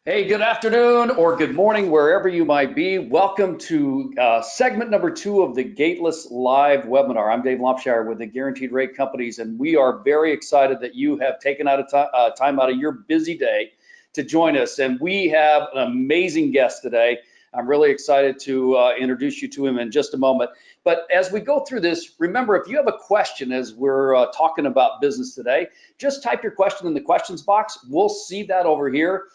Hey, good afternoon or good morning, wherever you might be. Welcome to segment number 2 of the Gateless live webinar. I'm Dave Lompshire with the Guaranteed Rate Companies, and we are very excited that you have taken out time out of your busy day to join us. And we have an amazing guest today. I'm really excited to introduce you to him in just a moment. But as we go through this, remember, if you have a question as we're talking about business today, just type your question in the questions box. We'll see that over here.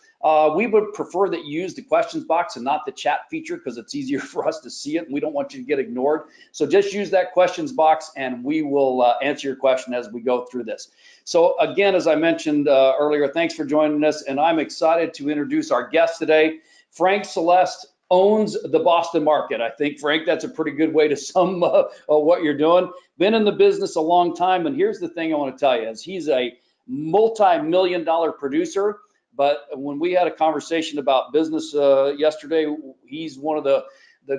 We would prefer that you use the questions box and not the chat feature because it's easier for us to see it and we don't want you to get ignored. So just use that questions box and we will answer your question as we go through this. So again, as I mentioned earlier, thanks for joining us, and I'm excited to introduce our guest today. Frank Celeste owns the Boston market. I think, Frank, that's a pretty good way to sum what you're doing. Been in the business a long time, and here's the thing I want to tell you is he's a multi-million-dollar producer. But when we had a conversation about business yesterday, he's one of the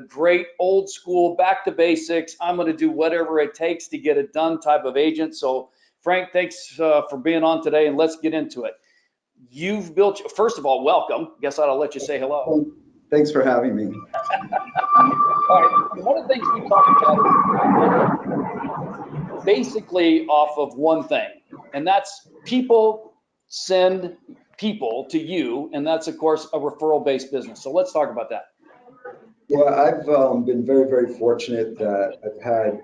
great old school, back to basics, I'm going to do whatever it takes to get it done type of agent. So Frank, thanks for being on today, and let's get into it. You've built, first of all, welcome. Guess I'll let you say hello. Thanks for having me. All right, one of the things we talked about basically off of one thing, and that's people send people to you, and that's of course a referral-based business. So let's talk about that. Yeah, I've been very, very fortunate that I've had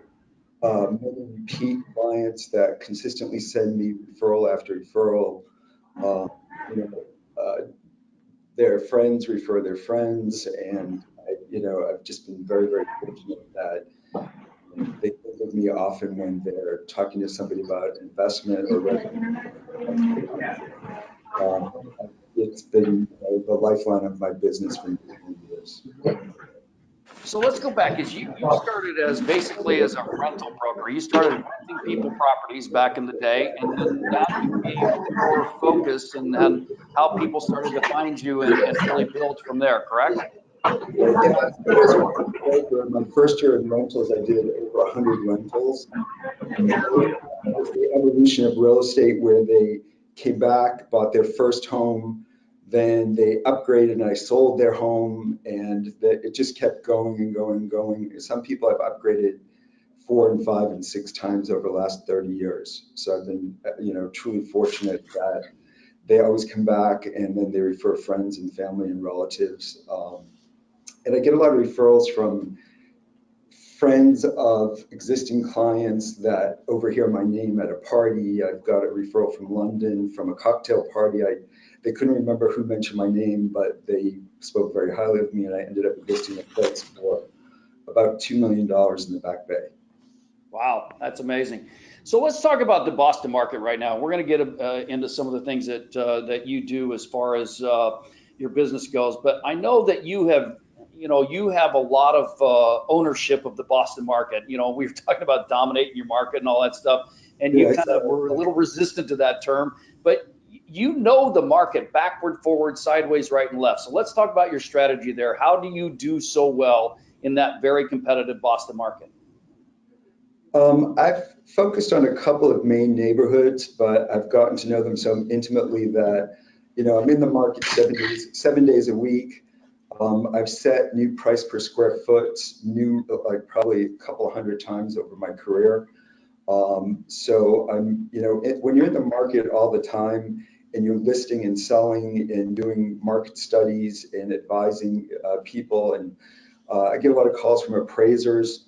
many repeat clients that consistently send me referral after referral. Uh, you know, their friends refer their friends, and I've just been very, very fortunate that they think of me often when they're talking to somebody about investment or revenue. Um, it's been the lifeline of my business for many years. So let's go back. As you started as basically as a rental broker, you started renting people properties back in the day, and then that became your focus, and then how people started to find you and really build from there, correct? Yeah, my first year in rentals, I did over 100 rentals. It was the evolution of real estate where they came back, bought their first home, then they upgraded and I sold their home, and it just kept going and going and going. Some people I've upgraded 4 and 5 and 6 times over the last 30 years. So I've been, truly fortunate that they always come back and then they refer friends and family and relatives. And I get a lot of referrals from friends of existing clients that overhear my name at a party. I've got a referral from London from a cocktail party. They couldn't remember who mentioned my name, but they spoke very highly of me, and I ended up listing a place for about $2 million in the Back Bay. Wow, that's amazing. So let's talk about the Boston market right now. We're going to get into some of the things that you do as far as your business goes. But I know that you have a lot of ownership of the Boston market. We were talking about dominating your market and all that stuff, and you kind of were a little resistant to that term. But you know the market backward, forward, sideways, right, and left. So let's talk about your strategy there. How do you do so well in that very competitive Boston market? I've focused on a couple of main neighborhoods, but I've gotten to know them so intimately that, I'm in the market 7 days a week. I've set new price per square foot, like probably a couple hundred times over my career. So when you're in the market all the time and you're listing and selling and doing market studies and advising people, and I get a lot of calls from appraisers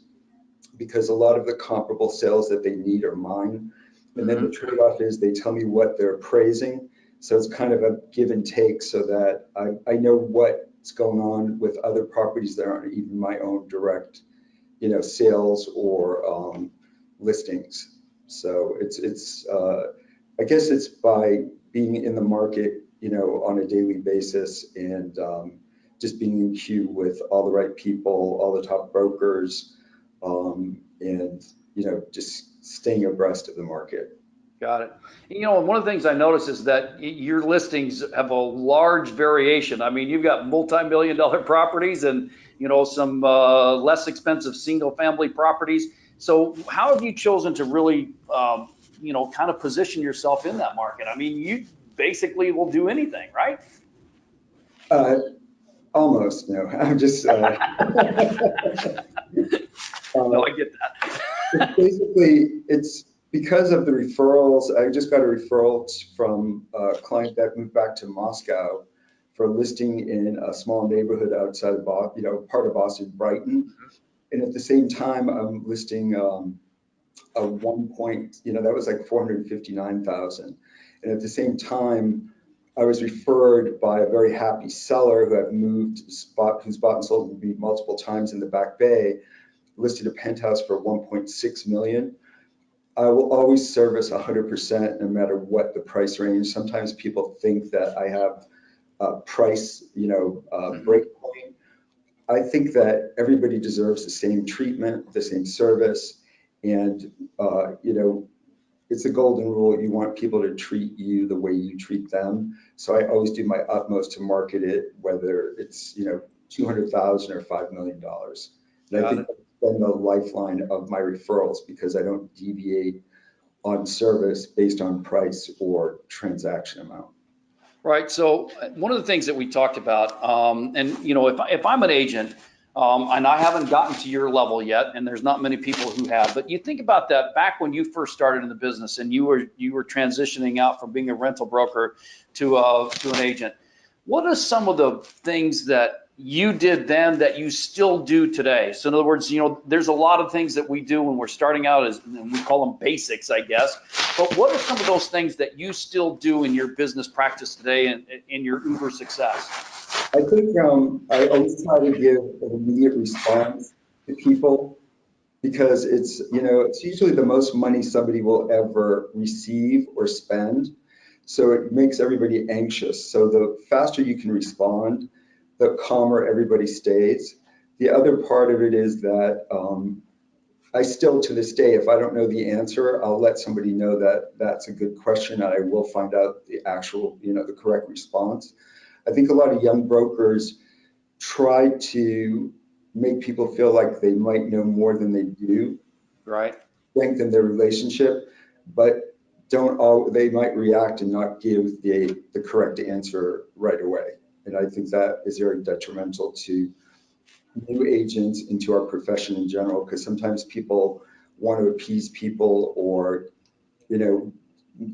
because a lot of the comparable sales that they need are mine. And then the trade-off is they tell me what they're appraising. So it's kind of a give and take so that I know what's going on with other properties that aren't even my own direct, sales or listings. So I guess it's by being in the market, on a daily basis, and just being in queue with all the right people, all the top brokers, and just staying abreast of the market. Got it. One of the things I noticed is that your listings have a large variation. I mean, you've got multi-million-dollar properties and, some less expensive single-family properties. So how have you chosen to really, kind of position yourself in that market? I mean, you basically will do anything, right? Uh, Almost, no. I'm just, No, uh, I get that. it's basically, it's because of the referrals. I just got a referral from a client that moved back to Moscow for a listing in a small neighborhood outside of Boston, part of Boston, Brighton. And at the same time, I'm listing a that was like 459,000. And at the same time, I was referred by a very happy seller who had moved, who's bought and sold with me multiple times in the Back Bay, listed a penthouse for 1.6 million. I will always service 100% no matter what the price range. Sometimes people think that I have a price, Mhm. break point. I think that everybody deserves the same treatment, the same service, and it's a golden rule. You want people to treat you the way you treat them. So I always do my utmost to market it, whether it's 200,000 or $5 million. And I Got think it. that's been the lifeline of my referrals because I don't deviate on service based on price or transaction amount. Right. So one of the things that we talked about, and if I'm an agent, and I haven't gotten to your level yet, and there's not many people who have, but you think about that back when you first started in the business and you were transitioning out from being a rental broker to an agent. What are some of the things that you did then that you still do today? So in other words, there's a lot of things that we do when we're starting out as, and we call them basics, I guess. But what are some of those things that you still do in your business practice today and in your Uber success? I think I always try to give an immediate response to people because it's usually the most money somebody will ever receive or spend. So it makes everybody anxious. So the faster you can respond, the calmer everybody stays. The other part of it is that I still, to this day, if I don't know the answer, I'll let somebody know that that's a good question and I will find out the actual, the correct response. I think a lot of young brokers try to make people feel like they might know more than they do, Right. strengthen their relationship, but don't all they might react and not give the correct answer right away. And I think that is very detrimental to new agents and to our profession in general, because sometimes people want to appease people or, you know,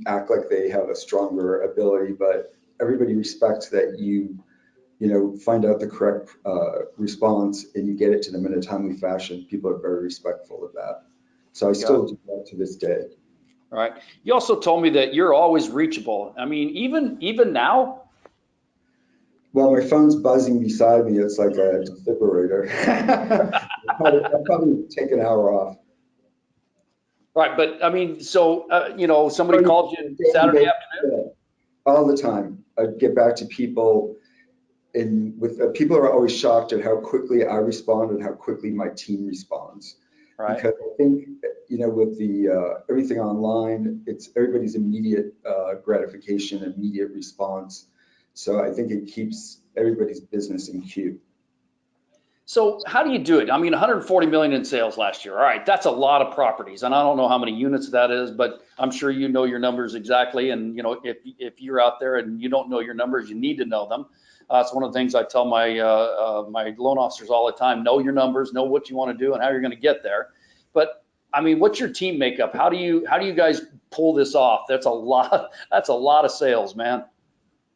act like they have a stronger ability, but everybody respects that you find out the correct response and you get it to them in a timely fashion. People are very respectful of that. So I Got still it. do that to this day. Right. You also told me that you're always reachable. I mean, even now. Well, my phone's buzzing beside me. It's like a defibrillator. I'll probably take an hour off. Right. But I mean, so Oh, somebody yeah, called you daily Saturday basis, afternoon. yeah, all the time. I get back to people, and with people are always shocked at how quickly I respond and how quickly my team responds. Right. Because I think with the everything online, it's everybody's immediate gratification, immediate response. So I think it keeps everybody's business in queue. So how do you do it? I mean, 140 million in sales last year. All right, that's a lot of properties, and I don't know how many units that is, but I'm sure you know your numbers exactly. And if you're out there and you don't know your numbers, you need to know them. It's one of the things I tell my loan officers all the time: know your numbers, know what you want to do, and how you're going to get there. But I mean, what's your team makeup? How do you guys pull this off? That's a lot. That's a lot of sales, man.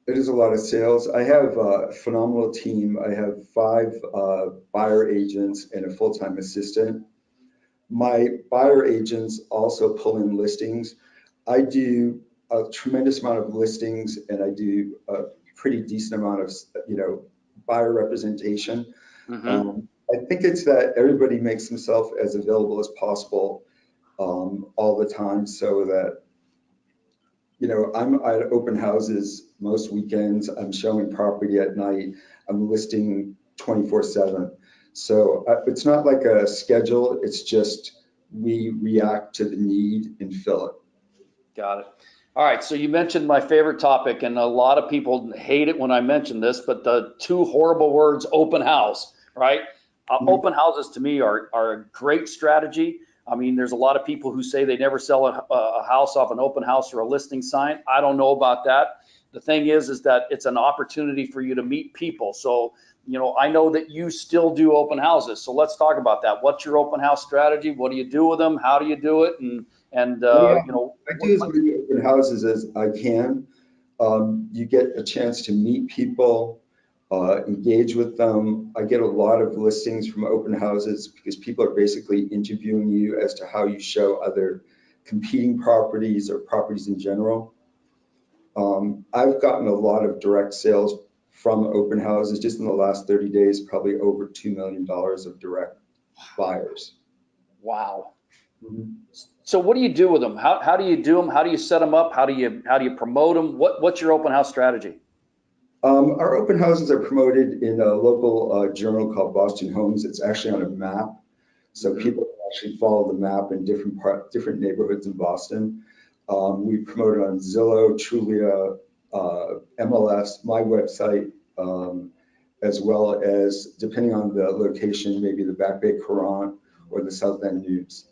It is a lot of sales. I have a phenomenal team. I have 5 buyer agents and a full-time assistant. My buyer agents also pull in listings. I do a tremendous amount of listings and I do a pretty decent amount of, buyer representation. Hmm. I think it's that everybody makes themselves as available as possible all the time so that, I'm at open houses most weekends. I'm showing property at night. I'm listing 24/7. So it's not like a schedule. It's just we react to the need and fill it. Got it. All right, so you mentioned my favorite topic, and a lot of people hate it when I mention this, but the two horrible words, open house, right? Mhm. Open houses to me are a great strategy. I mean, there's a lot of people who say they never sell a house off an open house or a listing sign. I don't know about that. the thing is that it's an opportunity for you to meet people. So, I know that you still do open houses. So let's talk about that. What's your open house strategy? What do you do with them? How do you do it? And Yeah, I do as many open houses as I can. You get a chance to meet people, engage with them. I get a lot of listings from open houses because people are basically interviewing you as to how you show other competing properties or properties in general. I've gotten a lot of direct sales from open houses just in the last 30 days, probably over $2 million of direct buyers. wow. Mhm. So what do you do with them? How do you do them? How do you set them up? How do you promote them? What's your open house strategy? Our open houses are promoted in a local journal called Boston Homes. It's actually on a map, so Mhm. people can actually follow the map in different neighborhoods in Boston. We promote it on Zillow, Trulia, MLS, my website, as well as, depending on the location, maybe the Back Bay Courant or the South End News.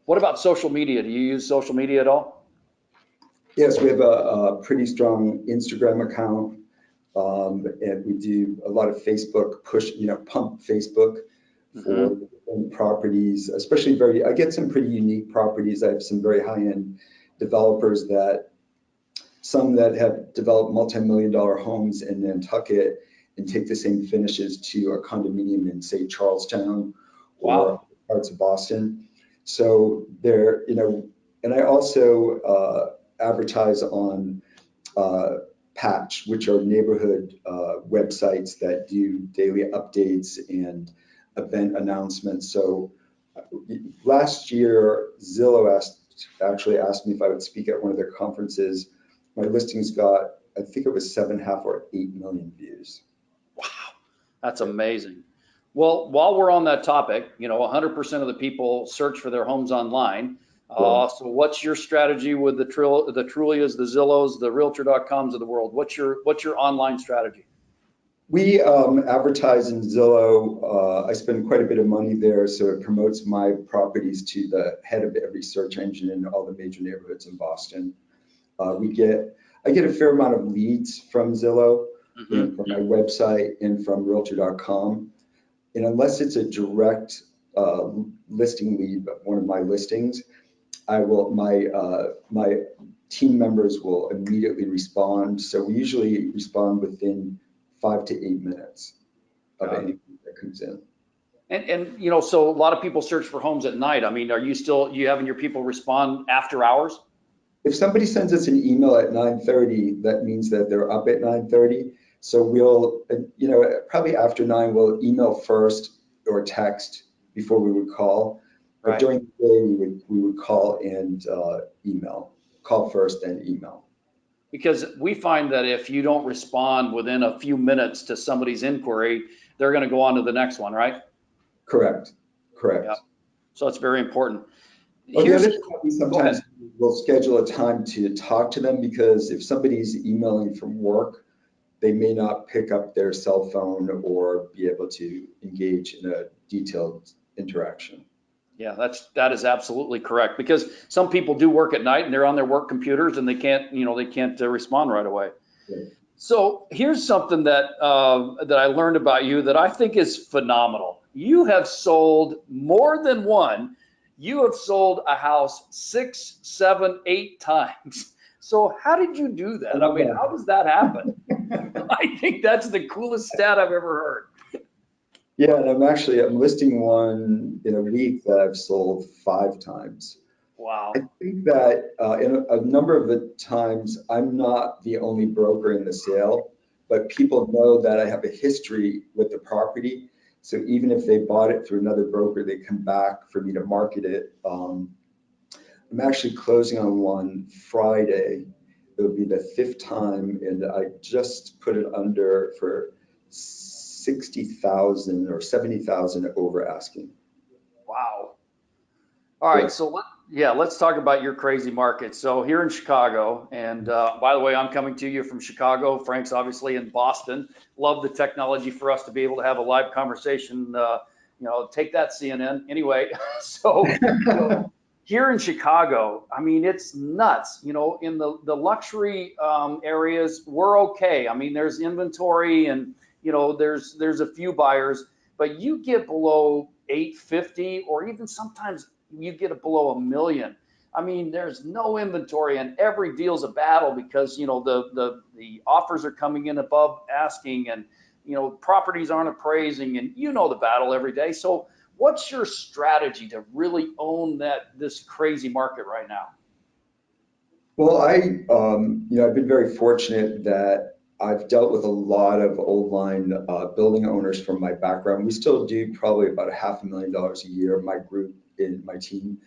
What about social media? Do you use social media at all? Yes, we have a pretty strong Instagram account, and we do a lot of Facebook push, pump Facebook for Hmm. properties, especially I get some pretty unique properties. I have some very high-end developers some that have developed multi-million-dollar homes in Nantucket and take the same finishes to a condominium in, say, Charlestown or Wow. parts of Boston. So and I also advertise on Patch, which are neighborhood websites that do daily updates and event announcements. So last year, Zillow actually asked me if I would speak at one of their conferences. My listings got, I think it was 7.5 or 8 million views. Wow. That's amazing. Well, while we're on that topic, 100% of the people search for their homes online. Yeah. So what's your strategy with the Trulias, the Zillows, the Realtor.coms of the world? What's your online strategy? We advertise in Zillow. I spend quite a bit of money there, so it promotes my properties to the head of every search engine in all the major neighborhoods in Boston. I get a fair amount of leads from Zillow and Hmm. from my website and from Realtor.com. And unless it's a direct listing lead, but one of my listings, my team members will immediately respond. So we usually respond within 5 to 8 minutes of Got it. anything that comes in. And so a lot of people search for homes at night. I mean, are you having your people respond after hours? If somebody sends us an email at 9:30, that means that they're up at 9:30. So we'll, probably after 9, we'll email first or text before we would call. But Right. during the day, we would call and email. Call first, then email. Because we find that if you don't respond within a few minutes to somebody's inquiry, they're going to go on to the next one, right? Correct. Yeah. Correct. So it's very important. Oh, the Here's, other thing that we Go ahead. sometimes do, we'll schedule a time to talk to them because if somebody's emailing from work, they may not pick up their cell phone or be able to engage in a detailed interaction. Yeah, that is absolutely correct because some people do work at night and they're on their work computers and they can't respond right away. Right. So here's something that I learned about you that I think is phenomenal. You have sold more than one. You have sold a house 6, 7, 8 times. So how did you do I that? I love mean, how does that happen? that. I think that's the coolest stat I've ever Yeah, and I'm listing one in a week that I've sold 5 times. heard. I Wow. think that in a number of the times, I'm not the only broker in the sale, but people know that I have a history with the property. So even if they bought it through another broker, they come back for me to market it. I'm actually closing on one Friday. It'll be the 5th time, and I just put it under for 60,000 or 70,000 over asking. Wow. All right, Yeah. so let's talk about your crazy market. So here in Chicago, and by the way, I'm coming to you from Chicago. Frank's obviously in Boston. Love the technology for us to be able to have a live conversation. Take that CNN. Anyway, so here in Chicago, I mean, it's nuts. You know, in the luxury areas, we're okay. I mean, there's inventory and, you know, there's a few buyers, but you get below 850 or even sometimes you get it below 1 million. I mean, there's no inventory and every deal's a battle because, you know, the offers are coming in above asking and, you know, properties aren't appraising and you know the battle every day. So what's your strategy to really own this crazy market right now? Well, I've been very fortunate that I've dealt with a lot of old line building owners from my background. We still do probably about a $500,000 a year, my group in my team,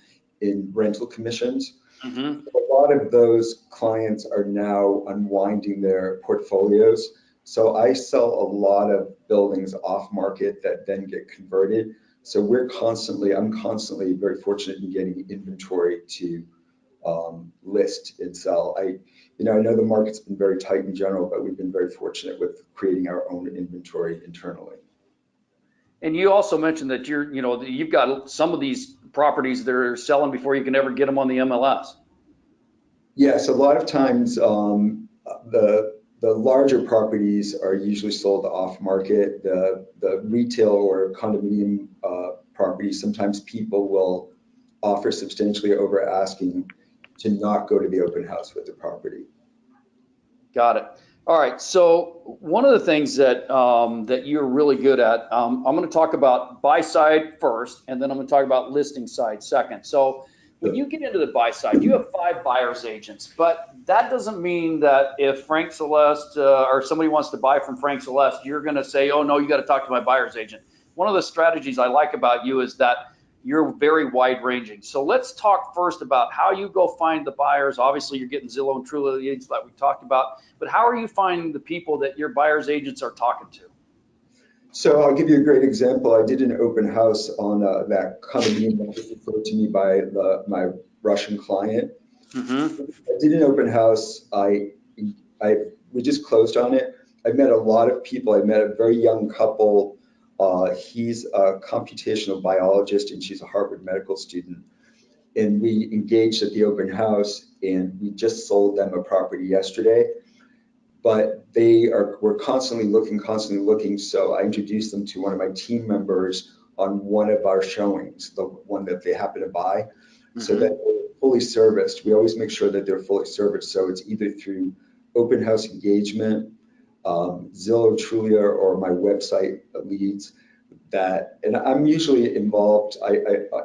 in rental commissions. Hmm. A lot of those clients are now unwinding their portfolios. So I sell a lot of buildings off market that then get converted. So I'm constantly very fortunate in getting inventory to list and sell. I know the market's been very tight in general, but we've been very fortunate with creating our own inventory internally. And you also mentioned that you know, you've got some of these properties that are selling before you can ever get them on the MLS. Yes, a lot of times the larger properties are usually sold off market. The retail or condominium properties, sometimes people will offer substantially over asking to not go to the open house with the property. Got it. All right. So one of the things that you're really good at, I'm going to talk about buy side first, and then I'm going to talk about listing side second. So when you get into the buy side, you have 5 buyers agents, but that doesn't mean that if Frank Celeste or somebody wants to buy from Frank Celeste, you're going to say, "Oh no, you got to talk to my buyer's agent." One of the strategies I like about you is that you're very wide ranging. So let's talk first about how you go find the buyers. Obviously, you're getting Zillow and Trulia leads like we talked about, but how are you finding the people that your buyer's agents are talking to? So I'll give you a great example. I did an open house on that condominium that was referred to me by my Russian client. Hmm. I did an open house. I we just closed on it. I met a lot of people. I met a very young couple. He's a computational biologist and she's a Harvard medical student. And we engaged at the open house and we just sold them a property yesterday. But we're constantly looking, constantly looking. So I introduced them to one of my team members on one of our showings, the one that they happen to buy, so that Hmm. they're fully serviced. We always make sure that they're fully serviced. So it's either through open house engagement, Zillow, Trulia, or my website leads and I'm usually involved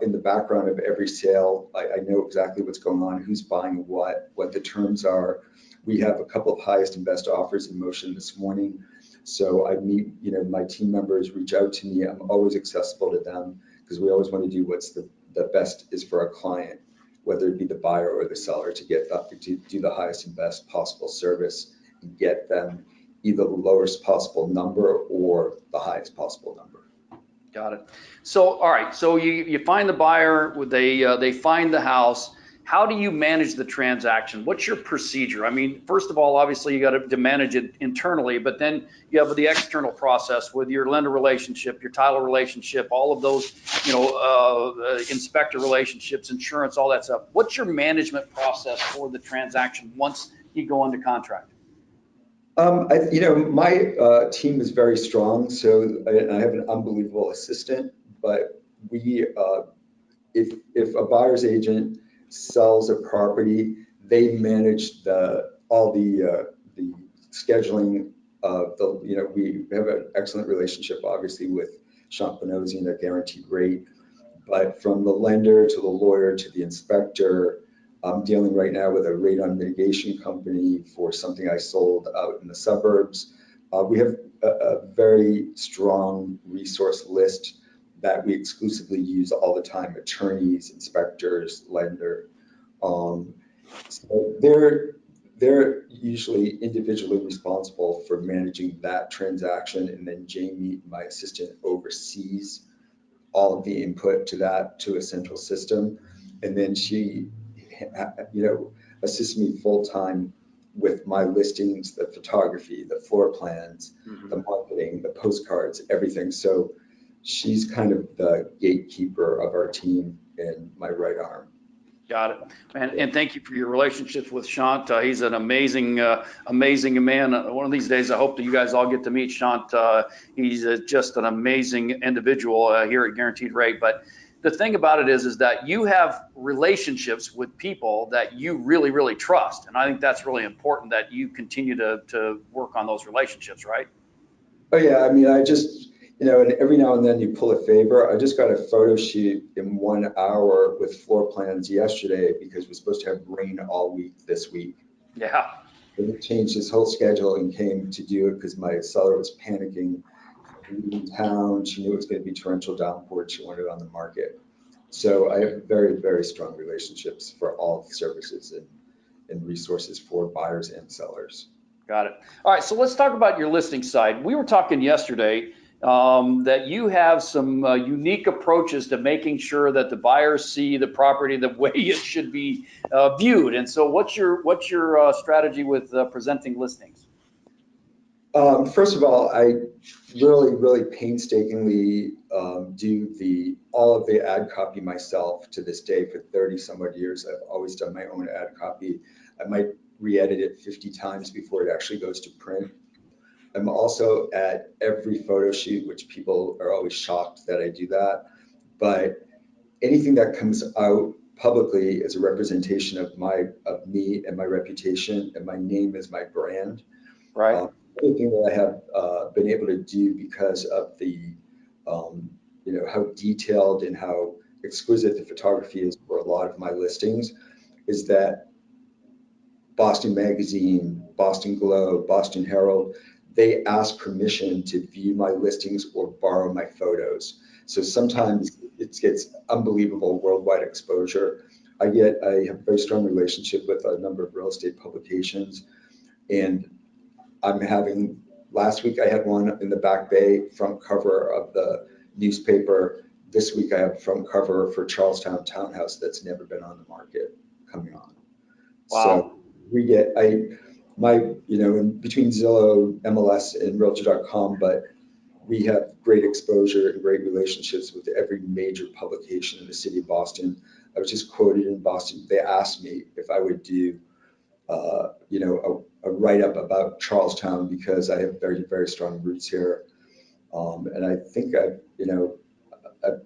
in the background of every sale. I know exactly what's going on, who's buying what the terms are. We have a couple of highest and best offers in motion this morning. So I meet, my team members reach out to me. I'm always accessible to them because we always want to do what's the best is for our client, whether it be the buyer or the seller, to do the highest and best possible service and get them either the lowest possible number or the highest possible number. Got it. So, all right. So you find the buyer, they find the house. How do you manage the transaction? What's your procedure? I mean, first of all, obviously you got to manage it internally, but then you have the external process with your lender relationship, your title relationship, all of those, you know, inspector relationships, insurance, all that stuff. What's your management process for the transaction once you go into contract? My team is very strong, so I have an unbelievable assistant. But if a buyer's agent sells a property, they manage all the scheduling of the. We have an excellent relationship, obviously, with Champagnosi and their guaranteed rate. But from the lender to the lawyer to the inspector, I'm dealing right now with a radon mitigation company for something I sold out in the suburbs. We have a very strong resource list that we exclusively use all the time: attorneys, inspectors, lender. Um, so they're usually individually responsible for managing that transaction, and then Jamie, my assistant, oversees all of the input to a central system. And then she, assists me full time with my listings, the photography, the floor plans, the Mhm. marketing, the postcards, everything. So she's kind of the gatekeeper of our team and my right arm. Got it. And thank you for your relationships with Shant. He's an amazing, amazing man. One of these days, I hope that you guys all get to meet Shant. He's just an amazing individual here at Guaranteed Rate. But the thing about it is that you have relationships with people that you really, really trust. And I think that's really important that you continue to work on those relationships, right? Oh yeah, I mean, I just, and every now and then you pull a favor. I just got a photo shoot in 1 hour with floor plans yesterday because we're supposed to have rain all week this week. Yeah. And he changed his whole schedule and came to do it because my seller was panicking. In town, she knew it was going to be torrential downpour. She wanted it on the market. So I have very, very strong relationships for all services and resources for buyers and sellers. Got it. All right, so let's talk about your listing side. We were talking yesterday that you have some unique approaches to making sure that the buyers see the property the way it should be viewed. And so, what's your strategy with presenting listings? First of all, I really, really painstakingly do all of the ad copy myself to this day. For 30 some odd years, I've always done my own ad copy. I might re-edit it 50 times before it actually goes to print. I'm also at every photo shoot, which people are always shocked that I do that. But anything that comes out publicly is a representation of me and my reputation, and my name is my brand. Right. Anything that I have been able to do because of the, how detailed and how exquisite the photography is for a lot of my listings, is that Boston Magazine, Boston Globe, Boston Herald, they ask permission to view my listings or borrow my photos. So sometimes it gets unbelievable worldwide exposure. I have a very strong relationship with a number of real estate publications, and last week I had one in the Back Bay, front cover of the newspaper. This week I have front cover for Charlestown Townhouse that's never been on the market coming on. Wow. So we get, in between Zillow, MLS, and Realtor.com, but we have great exposure and great relationships with every major publication in the city of Boston. I was just quoted in Boston. They asked me if I would do, a write-up about Charlestown because I have very, very strong roots here. And I think I've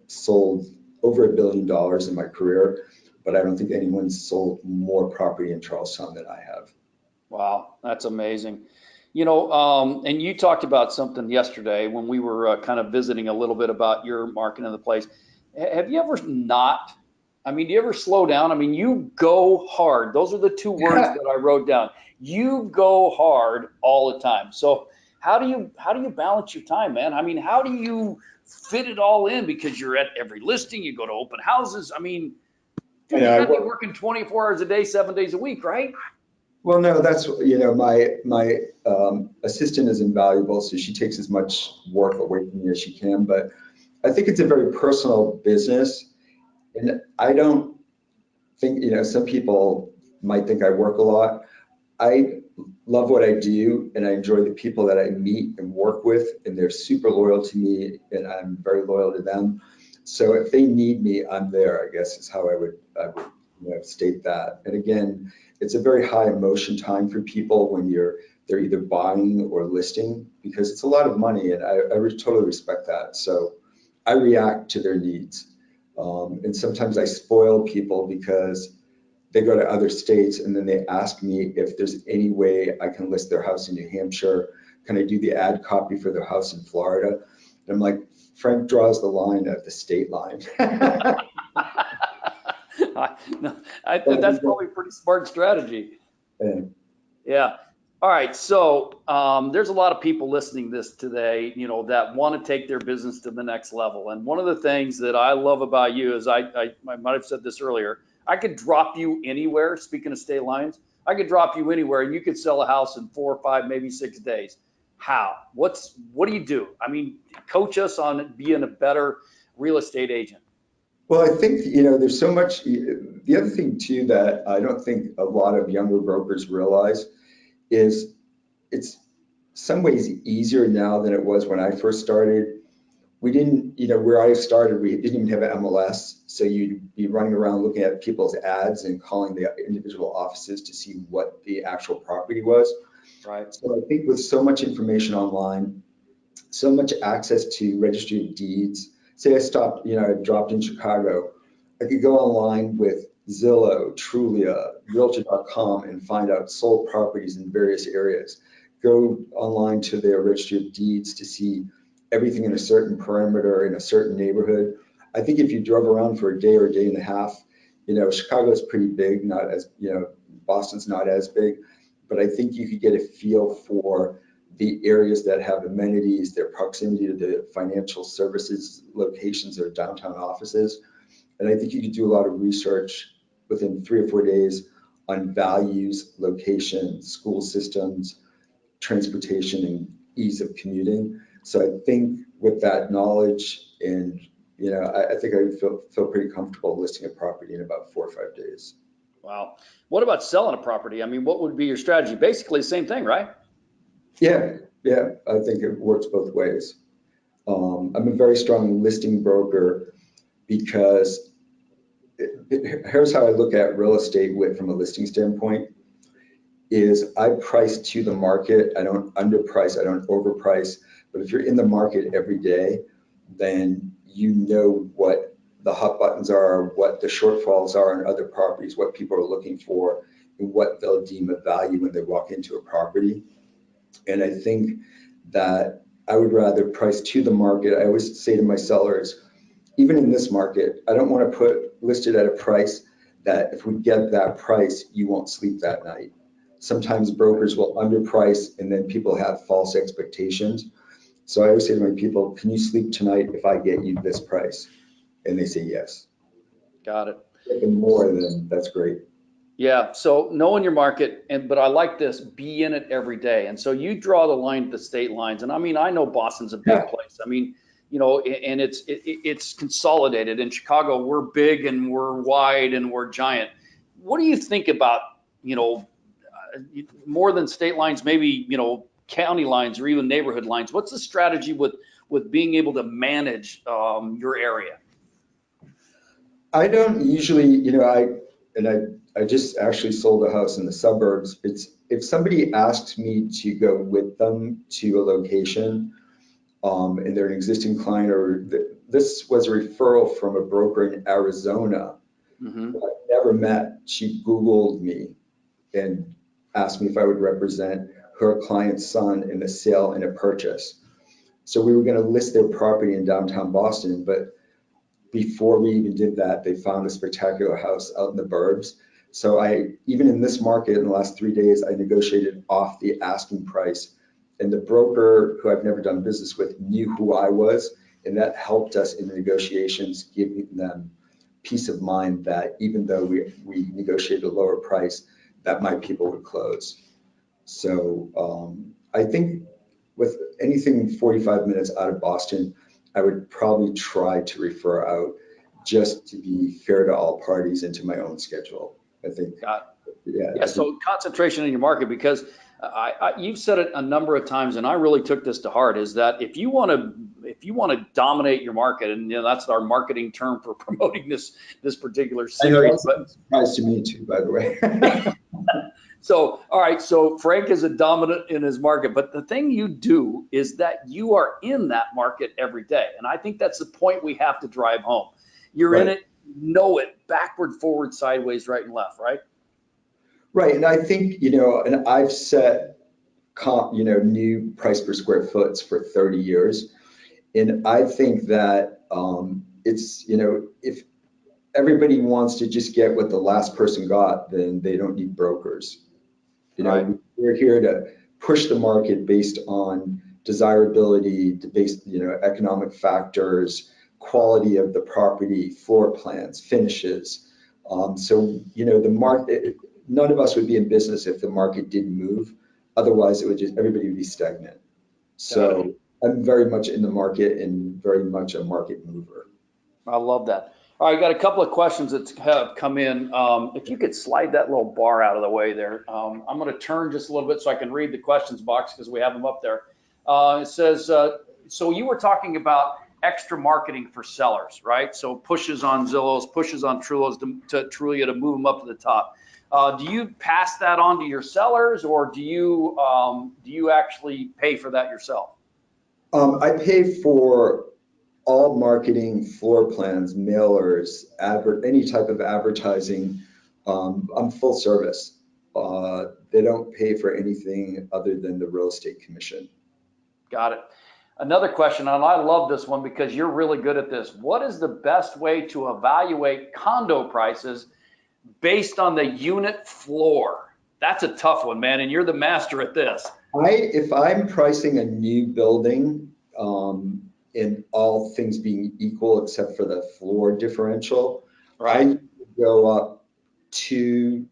sold over $1 billion in my career, but I don't think anyone's sold more property in Charlestown than I have. Wow, that's amazing. And you talked about something yesterday when we were kind of visiting a little bit about your marketing of the place. Have you ever not? I mean, do you ever slow down? I mean, you go hard. Those are the two words that I wrote down. You go hard all the time. So how do you balance your time, man? I mean, how do you fit it all in? Because you're at every listing, you go to open houses. I mean, dude, you gotta be working 24 hours a day, 7 days a week, right? Well, no, that's, my assistant is invaluable, so she takes as much work away from me as she can. But I think it's a very personal business, and I don't think, some people might think I work a lot. I love what I do, and I enjoy the people that I meet and work with, and they're super loyal to me, and I'm very loyal to them. So if they need me, I'm there, I guess is how I would state that. And again, it's a very high emotion time for people when they're either buying or listing, because it's a lot of money, and I totally respect that. So I react to their needs. And sometimes I spoil people because they go to other states and then they ask me if there's any way I can list their house in New Hampshire. Can I do the ad copy for their house in Florida? And I'm like, Frank draws the line at the state line. That's probably a pretty smart strategy. Yeah. All right. So there's a lot of people listening to this today, that want to take their business to the next level. And one of the things that I love about you is I might have said this earlier. I could drop you anywhere. Speaking of state lines, I could drop you anywhere and you could sell a house in 4 or 5, maybe 6 days. How? What do you do? I mean, coach us on being a better real estate agent. Well, I think, there's so much. The other thing too that I don't think a lot of younger brokers realize is it's some ways easier now than it was when I first started. we didn't, where I started, we didn't even have an MLS. So you'd be running around looking at people's ads and calling the individual offices to see what the actual property was. Right. So I think with so much information online, so much access to registry of deeds, say I stopped, I dropped in Chicago, I could go online with Zillow, Trulia, Realtor.com and find out sold properties in various areas. Go online to their registry of deeds to see everything in a certain perimeter in a certain neighborhood. I think if you drove around for a day or a day and a half, Chicago's pretty big, not as, Boston's not as big, but I think you could get a feel for the areas that have amenities, their proximity to the financial services locations or downtown offices. And I think you could do a lot of research within 3 or 4 days on values, location, school systems, transportation, and ease of commuting. So I think with that knowledge and, I think I would feel pretty comfortable listing a property in about 4 or 5 days. Wow. What about selling a property? I mean, what would be your strategy? Basically the same thing, right? Yeah, yeah, I think it works both ways. I'm a very strong listing broker because here's how I look at real estate from a listing standpoint is I price to the market. I don't underprice, I don't overprice. But if you're in the market every day, then you know what the hot buttons are, what the shortfalls are on other properties, what people are looking for, and what they'll deem a value when they walk into a property. And I think that I would rather price to the market. I always say to my sellers, even in this market, I don't want to put listed at a price that if we get that price, you won't sleep that night. Sometimes brokers will underprice and then people have false expectations. So I always say to my people, can you sleep tonight if I get you this price? And they say yes. Got it. Get them more, then that's great. Yeah, so knowing your market, but I like this, be in it every day. And so you draw the line at the state lines. And I mean, I know Boston's a big Yeah. place. I mean, and it's consolidated. In Chicago, we're big and we're wide and we're giant. What do you think about, you know, more than state lines, maybe, county lines or even neighborhood lines? What's the strategy with being able to manage your area? I don't usually, I just actually sold a house in the suburbs. It's if somebody asks me to go with them to a location, and they're an existing client, or this was a referral from a broker in Arizona Hmm. who I never met. She Googled me and asked me if I would represent her client's son in a sale and a purchase. So we were going to list their property in downtown Boston, but before we even did that, they found a spectacular house out in the burbs. So even in this market in the last 3 days, I negotiated off the asking price. And the broker who I've never done business with knew who I was. And that helped us in the negotiations, giving them peace of mind that even though we negotiated a lower price, that my people would close. So I think with anything 45 minutes out of Boston, I would probably try to refer out just to be fair to all parties and to my own schedule. I think, Got yeah, Yeah, I think, so concentration in your market, because you've said it a number of times, and I really took this to heart, is that if you want to dominate your market, and that's our marketing term for promoting this particular I know series. that's But a surprise to me too, by the way. so, all right, so Frank is a dominant in his market, but the thing you do is that you are in that market every day, and I think that's the point we have to drive home. You're in Right, it, know it, backward, forward, sideways, right and left, right? right. And I think, and I've set new price per square foot for 30 years. And I think that it's, if everybody wants to just get what the last person got, then they don't need brokers. Right. We're here to push the market based on desirability, based, economic factors, quality of the property, floor plans, finishes. So the market, none of us would be in business if the market didn't move. Otherwise, everybody would be stagnant. Got it. So I'm very much in the market and very much a market mover. I love that. All right, got a couple of questions that have come in. If you could slide that little bar out of the way there, I'm going to turn just a little bit so I can read the questions box because we have them up there. It says, so you were talking about extra marketing for sellers, right? So pushes on Zillows, pushes on Trulia's to Trulia to move them up to the top. Do you pass that on to your sellers, or do you actually pay for that yourself? I pay for all marketing, floor plans, mailers, any type of advertising. I'm full service. They don't pay for anything other than the real estate commission. Got it. Another question, and I love this one because you're really good at this. What is the best way to evaluate condo prices based on the unit floor? That's a tough one, man, and you're the master at this. If I'm pricing a new building, in all things being equal except for the floor differential, Right. I go up 2%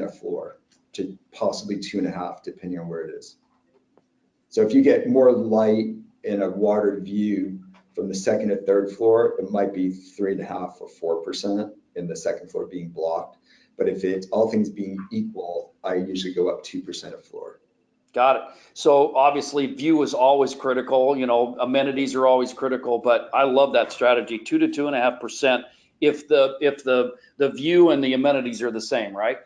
a floor to possibly 2.5, depending on where it is. So if you get more light and a water view from the second and third floor, it might be 3.5 or 4% in the second floor being blocked. But if it's all things being equal, I usually go up 2% a floor. Got it. So obviously view is always critical, amenities are always critical, but I love that strategy, 2 to 2.5% if the view and the amenities are the same, right?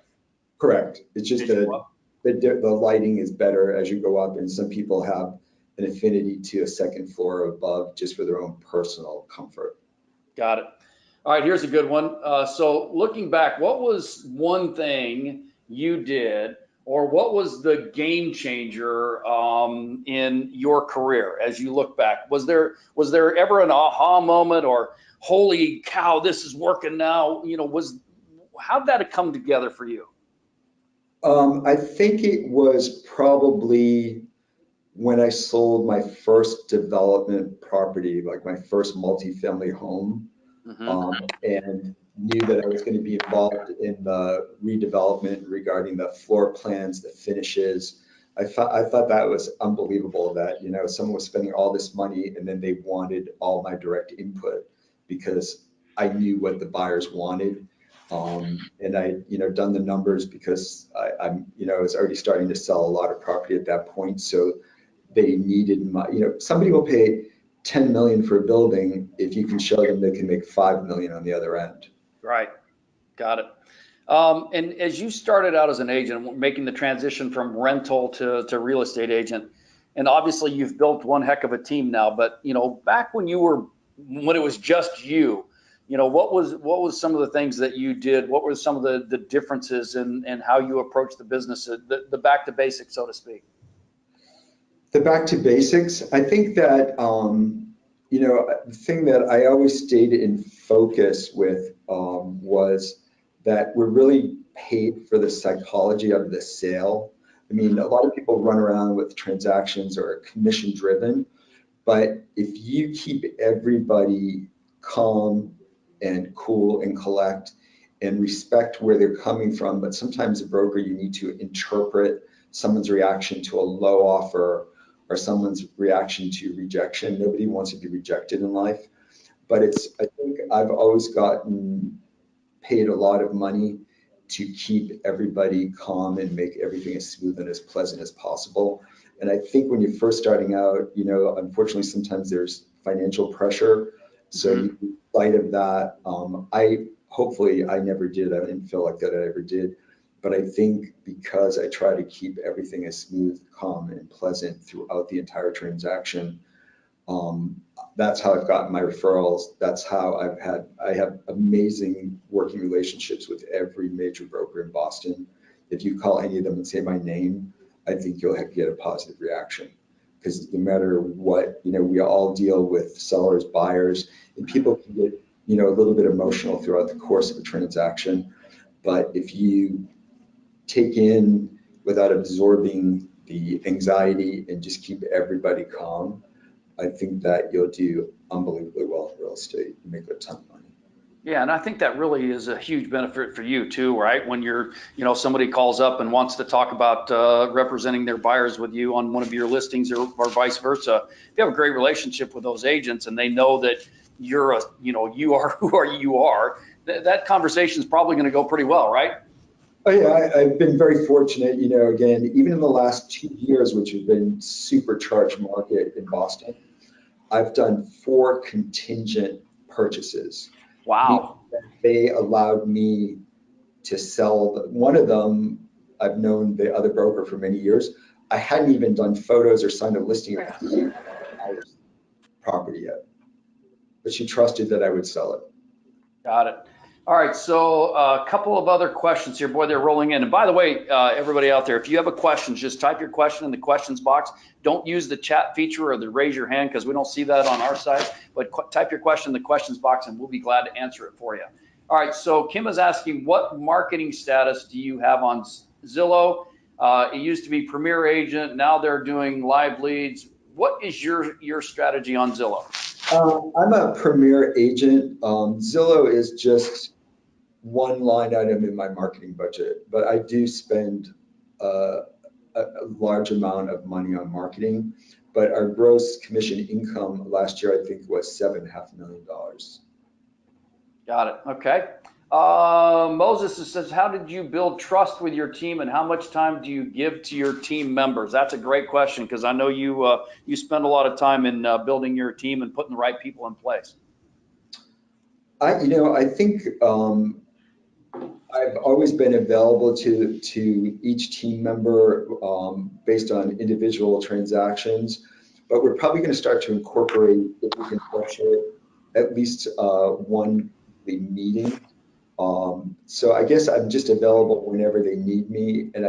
Correct. It's just As you go the lighting is better as you go up, and some people have an affinity to a second floor or above just for their own personal comfort. Got it. All right, here's a good one. So looking back, what was one thing you did, or what was the game changer in your career as you look back? Was there ever an aha moment, or holy cow, this is working now? How'd that come together for you? I think it was probably when I sold my first development property, like my first multifamily home, Hmm. and knew that I was going to be involved in the redevelopment regarding the floor plans, the finishes. I thought that was unbelievable that, someone was spending all this money and then they wanted all my direct input because I knew what the buyers wanted. And I, done the numbers because I was already starting to sell a lot of property at that point. So they needed my, somebody will pay 10 million for a building if you can show them they can make 5 million on the other end. Right. Got it. And as you started out as an agent, making the transition from rental to real estate agent, and obviously you've built one heck of a team now, but back when it was just you, what was some of the things that you did? What were some of the differences in how you approach the business, the back to basics, so to speak? The back to basics, I think that, the thing that I always stayed in focus with was that we're really paid for the psychology of the sale. I mean, a lot of people run around with transactions or commission driven, but if you keep everybody calm and cool and collect and respect where they're coming from, but sometimes a broker, you need to interpret someone's reaction to a low offer or someone's reaction to rejection. Nobody wants to be rejected in life, but I think I've always gotten paid a lot of money to keep everybody calm and make everything as smooth and as pleasant as possible. And I think when you're first starting out, unfortunately, sometimes there's financial pressure. So Hmm. you lose sight of that. Hopefully I never did. I didn't feel like that I ever did. But I think because I try to keep everything as smooth, calm, and pleasant throughout the entire transaction, um, that's how I've gotten my referrals. That's how I have amazing working relationships with every major broker in Boston. If you call any of them and say my name, I think you'll get a positive reaction. Because no matter what, we all deal with sellers, buyers, and people can get, a little bit emotional throughout the course of a transaction. But if you take in without absorbing the anxiety and just keep everybody calm, I think that you'll do unbelievably well in real estate. You make a ton of money. Yeah, and I think that really is a huge benefit for you too, right? When somebody calls up and wants to talk about representing their buyers with you on one of your listings, or vice versa. If you have a great relationship with those agents and they know that you are who you are, that conversation is probably going to go pretty well, right? Oh yeah, I've been very fortunate, again, even in the last 2 years, which has been supercharged market in Boston. I've done 4 contingent purchases. Wow. They allowed me to sell. One of them, I've known the other broker for many years. I hadn't even done photos or signed a listing of the property yet, but she trusted that I would sell it. Got it. All right, so a couple of other questions here. Boy, they're rolling in. And by the way, everybody out there, if you have a question, just type your question in the questions box. Don't use the chat feature or the raise your hand because we don't see that on our side. But type your question in the questions box and we'll be glad to answer it for you. All right, so Kim is asking, what marketing status do you have on Zillow? It used to be Premier Agent. Now they're doing live leads. What is your strategy on Zillow? I'm a Premier Agent. Zillow is just one line item in my marketing budget, but I do spend a large amount of money on marketing. But our gross commission income last year, I think, was $7.5 million. Got it. Okay. Moses says, how did you build trust with your team and how much time do you give to your team members? That's a great question because I know you spend a lot of time in building your team and putting the right people in place. I think I've always been available to each team member based on individual transactions, but we're probably going to start to incorporate, if we can structure it, at least one meeting. So I guess I'm just available whenever they need me, and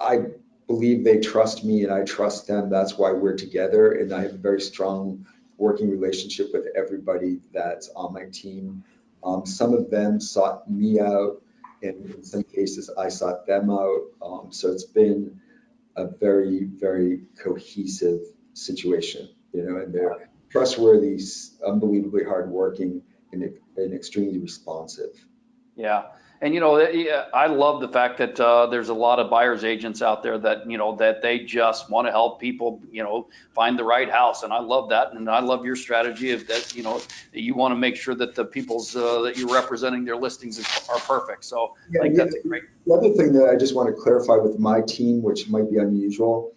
I believe they trust me and I trust them. That's why we're together, and I have a very strong working relationship with everybody that's on my team. Some of them sought me out, and in some cases I sought them out. So it's been a very, very cohesive situation, and they're trustworthy, unbelievably hardworking, and extremely responsive. Yeah. And, I love the fact that there's a lot of buyer's agents out there that, that they just want to help people, find the right house. And I love that. And I love your strategy of that, that you want to make sure that the people's that you're representing their listings are perfect. So yeah, I think that's great. The other thing that I just want to clarify with my team, which might be unusual,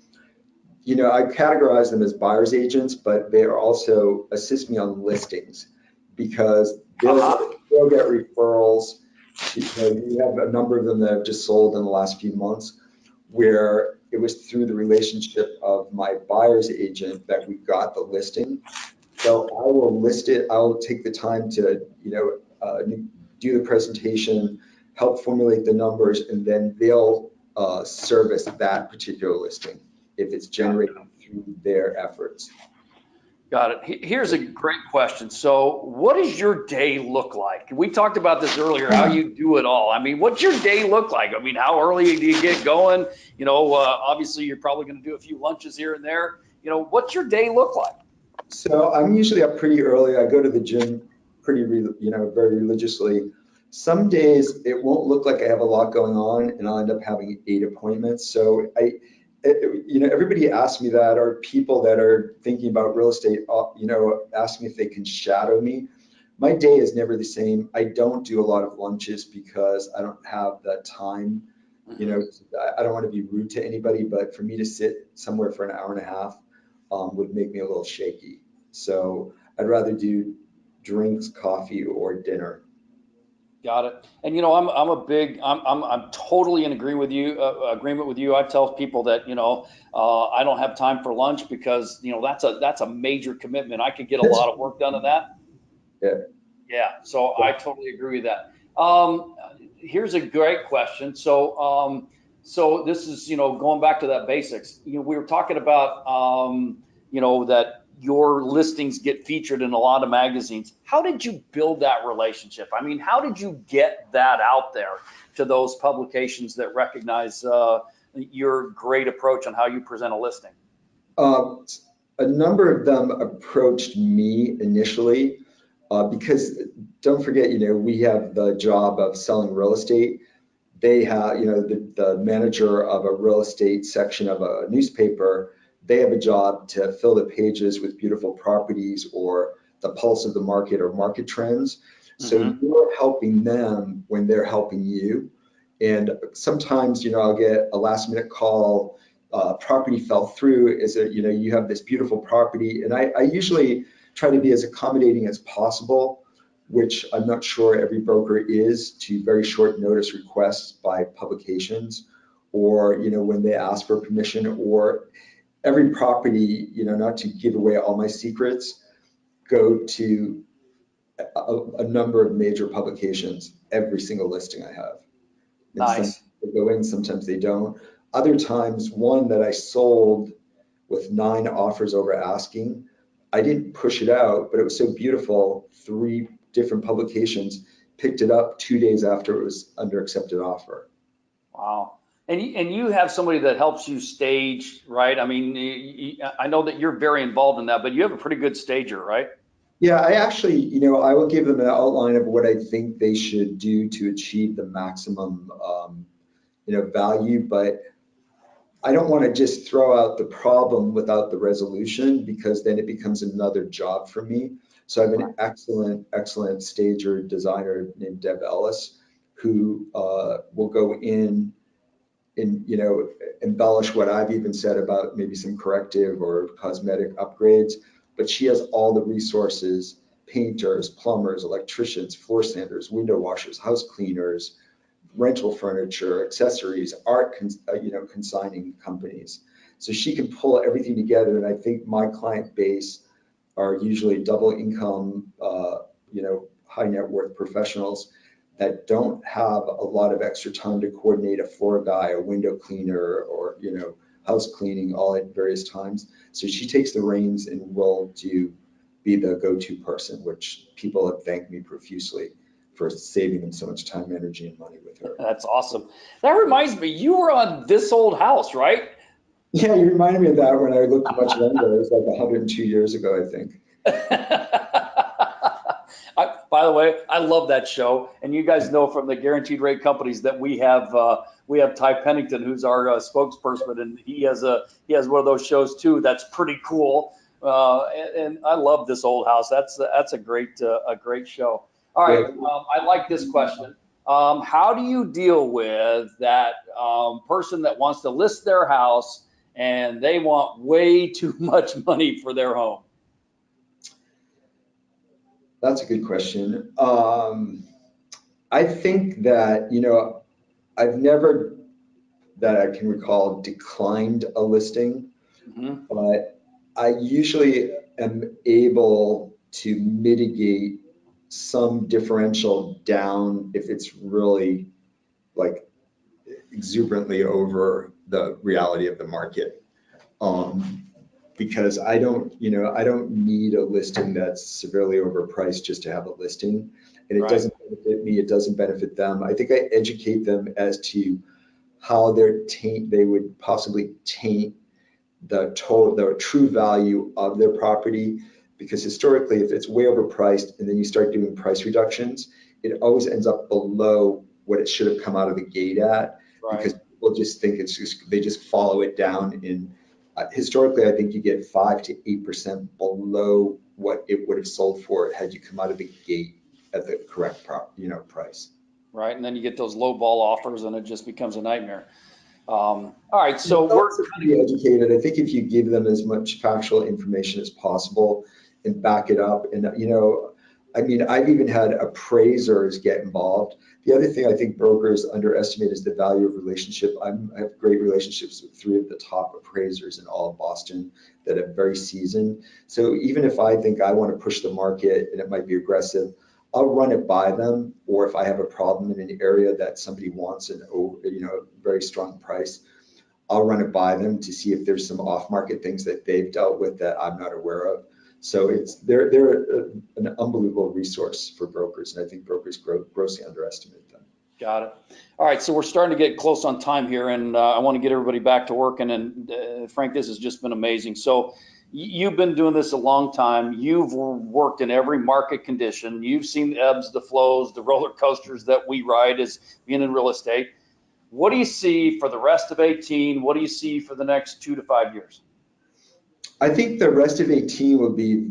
I categorize them as buyer's agents, but they also assist me on listings because they'll get referrals. We have a number of them that have just sold in the last few months where it was through the relationship of my buyer's agent that we got the listing. So I will list it. I'll take the time to, do the presentation, help formulate the numbers, and then they'll service that particular listing if it's generated through their efforts. Got it. Here's a great question. So what does your day look like? We talked about this earlier, how you do it all. I mean, what's your day look like? I mean, how early do you get going? Obviously you're probably going to do a few lunches here and there. What's your day look like? So I'm usually up pretty early. I go to the gym very religiously. Some days it won't look like I have a lot going on and I'll end up having 8 appointments. So everybody asks me that, or people that are thinking about real estate, ask me if they can shadow me. My day is never the same. I don't do a lot of lunches because I don't have the time. I don't want to be rude to anybody, but for me to sit somewhere for an hour and a half would make me a little shaky. So I'd rather do drinks, coffee, or dinner. Got it. And I'm totally in agreement with you. I tell people that I don't have time for lunch because that's a major commitment. I could get a lot of work done in that. Yeah. So I totally agree with that. Here's a great question. So this is going back to that basics. We were talking about that your listings get featured in a lot of magazines. How did you build that relationship? I mean, how did you get that out there to those publications that recognize your great approach on how you present a listing? A number of them approached me initially because don't forget, we have the job of selling real estate. They have, the manager of a real estate section of a newspaper, they have a job to fill the pages with beautiful properties or the pulse of the market or market trends. So you're helping them when they're helping you. And sometimes, I'll get a last minute call, property fell through is that, you know, you have this beautiful property, and I usually try to be as accommodating as possible, which I'm not sure every broker is, to very short notice requests by publications, or, you know, when they ask for permission, or every property, you know, not to give away all my secrets, go to a number of major publications, every single listing I have. And some Nice. they go in, sometimes they don't. Other times, one that I sold with 9 offers over asking, I didn't push it out, but it was so beautiful, 3 different publications picked it up 2 days after it was under accepted offer. Wow. And you have somebody that helps you stage, right? I mean, I know that you're very involved in that, but you have a pretty good stager, right? Yeah, I actually, you know, I will give them an outline of what I think they should do to achieve the maximum, you know, value, but I don't want to just throw out the problem without the resolution, because then it becomes another job for me. So I have Right. an excellent stager designer named Deb Ellis, who will go in and, you know, embellish what I've even said about maybe some corrective or cosmetic upgrades. But she has all the resources: painters, plumbers, electricians, floor sanders, window washers, house cleaners, rental furniture, accessories, art, you know, consigning companies. So she can pull everything together. And I think my client base are usually double income, you know, high net worth professionals that don't have a lot of extra time to coordinate a floor guy, a window cleaner, or, you know, house cleaning all at various times. So she takes the reins and will be the go-to person, which people have thanked me profusely for saving them so much time, energy, and money with her. That's awesome. That reminds me, you were on This Old House, right? Yeah, you reminded me of that when I looked much younger. It was like 102 years ago, I think. By the way, I love that show, and you guys know from the Guaranteed Rate Companies that we have Ty Pennington, who's our spokesperson, and he has one of those shows too. That's pretty cool, and I love This Old House. That's a great show. All right, Yeah. I like this question. How do you deal with that person that wants to list their house and they want way too much money for their home? That's a good question. I think that, you know, I've never, that I can recall, declined a listing, Mhm. but I usually am able to mitigate some differential down if it's really like exuberantly over the reality of the market. Um, because I don't, you know, I don't need a listing that's severely overpriced just to have a listing. And it Right. doesn't benefit me, it doesn't benefit them. I think I educate them as to how they would possibly taint the true value of their property. Because historically, if it's way overpriced and then you start doing price reductions, it always ends up below what it should have come out of the gate at, Right. because people just think they just follow it down. In historically, I think you get 5 to 8% below what it would have sold for had you come out of the gate at the correct price. Right? And then you get those low ball offers and it just becomes a nightmare. All right, so we're Adults are pretty educated. I think if you give them as much factual information as possible and back it up, and, you know, I mean, I've even had appraisers get involved. The other thing I think brokers underestimate is the value of relationship. I have great relationships with 3 of the top appraisers in all of Boston that are very seasoned. So even if I think I want to push the market and it might be aggressive, I'll run it by them. Or if I have a problem in an area that somebody wants an, you know, very strong price, I'll run it by them to see if there's some off-market things that they've dealt with that I'm not aware of. So they're an unbelievable resource for brokers, and I think brokers grossly underestimate them. got it. All right, so we're starting to get close on time here, and I want to get everybody back to work. And Frank, this has just been amazing. So you've been doing this a long time. You've worked in every market condition. You've seen the ebbs, the flows, the roller coasters that we ride as being in real estate. What do you see for the rest of 18? What do you see for the next 2 to 5 years? I think the rest of 18 will be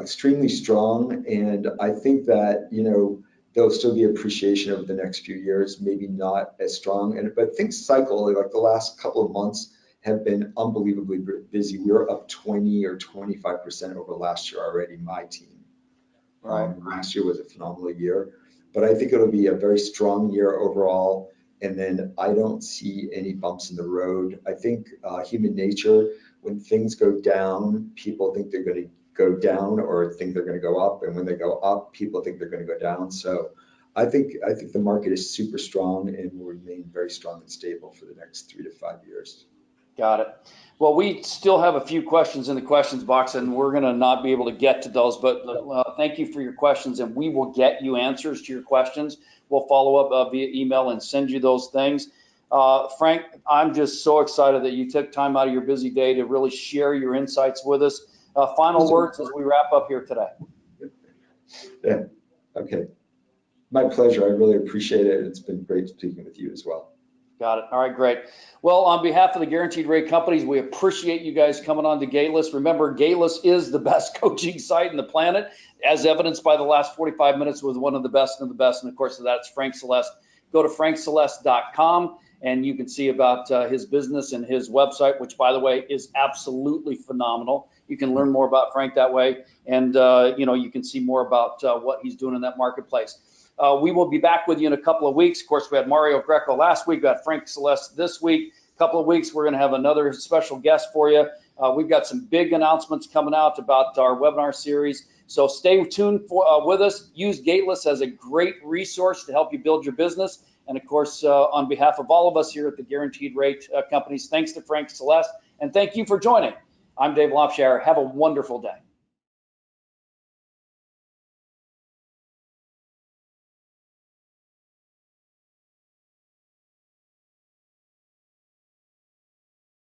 extremely strong, and I think that, you know, there'll still be appreciation over the next few years, maybe not as strong. But things cycle. Like the last couple of months have been unbelievably busy. We were up 20 or 25% over last year already, my team. Right. Last year was a phenomenal year, but I think it'll be a very strong year overall. And then I don't see any bumps in the road. I think human nature, when things go down, people think they're going to go down or think they're going to go up. And when they go up, people think they're going to go down. So I think the market is super strong and will remain very strong and stable for the next 3 to 5 years. Got it. Well, we still have a few questions in the questions box, and we're going to not be able to get to those, but thank you for your questions, and we will get you answers to your questions. We'll follow up via email and send you those things. Frank, I'm just so excited that you took time out of your busy day to really share your insights with us. Final words as we wrap up here today. Yeah, okay. My pleasure. I really appreciate it. It's been great speaking with you as well. Got it. All right, great. Well, on behalf of the Guaranteed Rate Companies, we appreciate you guys coming on to Gateless. Remember, Gateless is the best coaching site in the planet, as evidenced by the last 45 minutes with one of the best of the best. And of course, that's Frank Celeste. Go to frankceleste.com and you can see about his business and his website, which, by the way, is absolutely phenomenal. You can learn more about Frank that way, and you can see more about what he's doing in that marketplace. We will be back with you in a couple of weeks. Of course, we had Mario Greco last week. We got Frank Celeste this week. A couple of weeks, we're going to have another special guest for you. We've got some big announcements coming out about our webinar series. So stay tuned with us. Use Gateless as a great resource to help you build your business. And of course, on behalf of all of us here at the Guaranteed Rate Companies, thanks to Frank Celeste, and thank you for joining. I'm Dave Lopshire. Have a wonderful day.